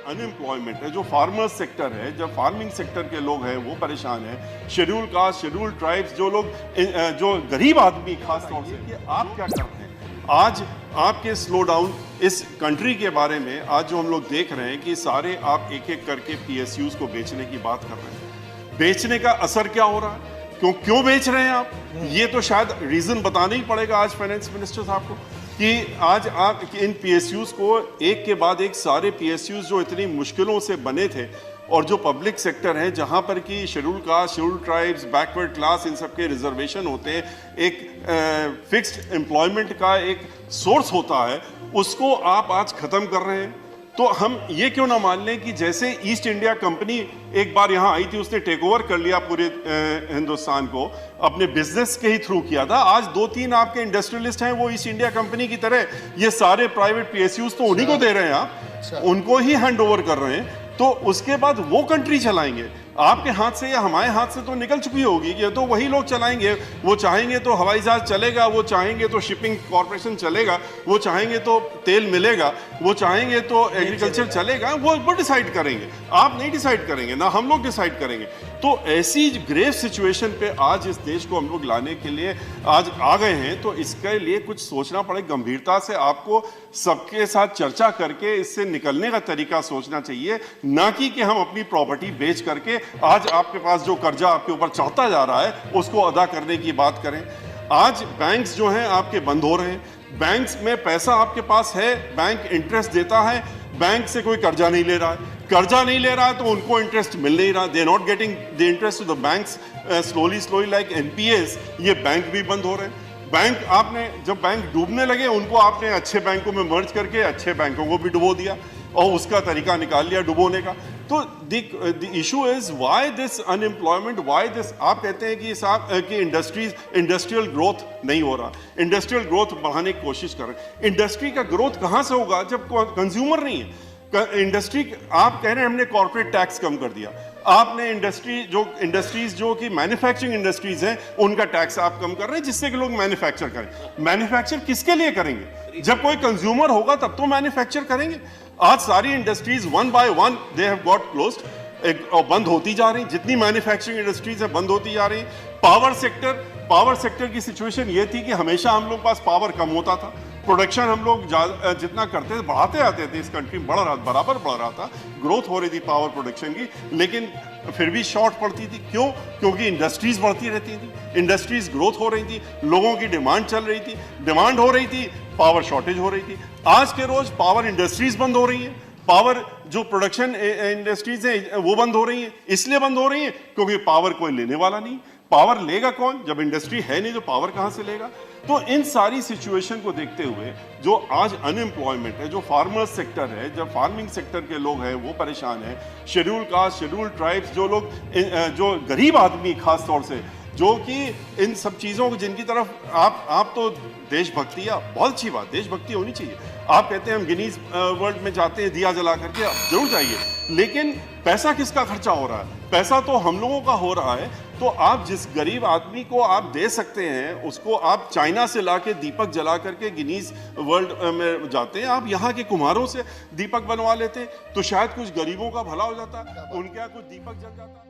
Unemployment है, जो farmers sector है, जब फार्मिंग सेक्टर के लोग हैं वो परेशान हैं, शेड्यूल कास्ट, शेड्यूल ट्राइब्स, जो लोग जो गरीब आदमी खास तौर से, कि आप क्या करते हैं आज आपके स्लो डाउन इस कंट्री के बारे में। आज जो हम लोग देख रहे हैं कि सारे आप एक एक करके पीएसयूज को बेचने की बात कर रहे हैं, बेचने का असर क्या हो रहा है, क्यों बेच रहे हैं आप, ये तो शायद रीजन बताना ही पड़ेगा आज फाइनेंस मिनिस्टर साहब को, कि आज आप इन पीएसयूज को एक के बाद एक सारे पीएसयूज जो इतनी मुश्किलों से बने थे और जो पब्लिक सेक्टर है जहां पर कि schedule caste, schedule tribes, backward class, इन सब के रिजर्वेशन होते हैं, एक फिक्स्ड एम्प्लॉयमेंट का एक सोर्स होता है, उसको आप आज खत्म कर रहे हैं। तो हम ये क्यों ना मान लें कि जैसे ईस्ट इंडिया कंपनी एक बार यहाँ आई थी, उसने टेक ओवर कर लिया पूरे हिंदुस्तान को, अपने बिजनेस के ही थ्रू किया था। आज 2-3 आपके इंडस्ट्रियलिस्ट हैं, वो ईस्ट इंडिया कंपनी की तरह ये सारे प्राइवेट पीएसयूज तो उन्हीं को दे रहे हैं, आप उनको ही हैंड ओवर कर रहे हैं। तो उसके बाद वो कंट्री चलाएंगे, आपके हाथ से या हमारे हाथ से तो निकल चुकी होगी, ये तो वही लोग चलाएंगे। वो चाहेंगे तो हवाई जहाज चलेगा, वो चाहेंगे तो शिपिंग कॉर्पोरेशन चलेगा, वो चाहेंगे तो तेल मिलेगा, वो चाहेंगे तो एग्रीकल्चर चलेगा, वो डिसाइड करेंगे। आप नहीं डिसाइड करेंगे, ना हम लोग डिसाइड करेंगे। तो ऐसी ग्रेव सिचुएशन पे आज इस देश को हम लोग लाने के लिए आज आ गए हैं, तो इसके लिए कुछ सोचना पड़े, गंभीरता से आपको सबके साथ चर्चा करके इससे निकलने का तरीका सोचना चाहिए, ना कि हम अपनी प्रॉपर्टी बेच करके आज आपके पास जो कर्जा आपके ऊपर चढ़ता जा रहा है उसको अदा करने की बात करें। आज बैंक्स जो हैं आपके बंद हो रहे हैं, बैंक्स में पैसा आपके पास है, बैंक इंटरेस्ट देता है, बैंक से कोई कर्जा नहीं ले रहा है, कर्जा नहीं ले रहा है तो उनको इंटरेस्ट मिल नहीं रहा, they are not getting the interest to the banks slowly like NPS, ये बैंक भी बंद हो रहे हैं। बैंक आपने जब बैंक डूबने लगे उनको आपने अच्छे बैंकों में मर्ज करके अच्छे बैंकों को भी डुबो दिया और उसका तरीका निकाल लिया डुबोने का। तो the issue is why this unemployment, why this, आप कहते हैं कि इंडस्ट्रियल ग्रोथ नहीं हो रहा, इंडस्ट्रियल ग्रोथ बढ़ाने की कोशिश कर रहे हैं। इंडस्ट्री का ग्रोथ कहाँ से होगा जब कंज्यूमर नहीं है? इंडस्ट्री, आप कह रहे हैं हमने कॉर्पोरेट टैक्स कम कर दिया, आपने इंडस्ट्रीज जो कि मैन्युफैक्चरिंग इंडस्ट्रीज हैं उनका टैक्स आप कम कर रहे हैं, जिससे कि लोग मैन्युफैक्चर करें। मैन्युफैक्चर किसके लिए करेंगे? जब कोई कंज्यूमर होगा तब तो मैन्युफैक्चर करेंगे। आज सारी industries one by one they have got closed, बंद होती जा रही, जितनी मैन्युफैक्चरिंग इंडस्ट्रीज है बंद होती जा रही। पावर सेक्टर की सिचुएशन ये थी कि हमेशा हम लोग पास पावर कम होता था, प्रोडक्शन हम लोग जितना करते थे बढ़ाते आते थे, इस कंट्री में बराबर बढ़ रहा था, ग्रोथ हो रही थी पावर प्रोडक्शन की, लेकिन फिर भी शॉर्ट पड़ती थी। क्यों? क्योंकि इंडस्ट्रीज बढ़ती रहती थी, इंडस्ट्रीज ग्रोथ हो रही थी, लोगों की डिमांड चल रही थी, डिमांड हो रही थी, पावर शॉर्टेज हो रही थी। आज के रोज पावर इंडस्ट्रीज बंद हो रही हैं, पावर जो प्रोडक्शन इंडस्ट्रीज हैं वो बंद हो रही हैं। इसलिए बंद हो रही हैं क्योंकि पावर कोई लेने वाला नहीं। पावर लेगा कौन? जब इंडस्ट्री है नहीं तो पावर कहां से लेगा? तो इन सारी सिचुएशन को देखते हुए जो आज अनएम्प्लॉयमेंट है, जो फार्मर्स सेक्टर है, जब फार्मिंग सेक्टर के लोग हैं वो परेशान हैं, शेड्यूल कास्ट, शेड्यूल ट्राइब्स, जो लोग जो गरीब आदमी खास तौर से, जो कि इन सब चीज़ों को जिनकी तरफ आप तो देशभक्ति, बहुत अच्छी बात, देशभक्ति होनी चाहिए। आप कहते हैं हम गिनीज वर्ल्ड में जाते हैं दिया जला करके, जरूर जाइए, लेकिन पैसा किसका खर्चा हो रहा है? पैसा तो हम लोगों का हो रहा है। तो आप जिस गरीब आदमी को आप दे सकते हैं उसको आप चाइना से लाके दीपक जला करके गिनीज वर्ल्ड में जाते हैं, आप यहाँ के कुम्हारों से दीपक बनवा लेते तो शायद कुछ गरीबों का भला हो जाता, उनके यहाँ कुछ दीपक जल जाता।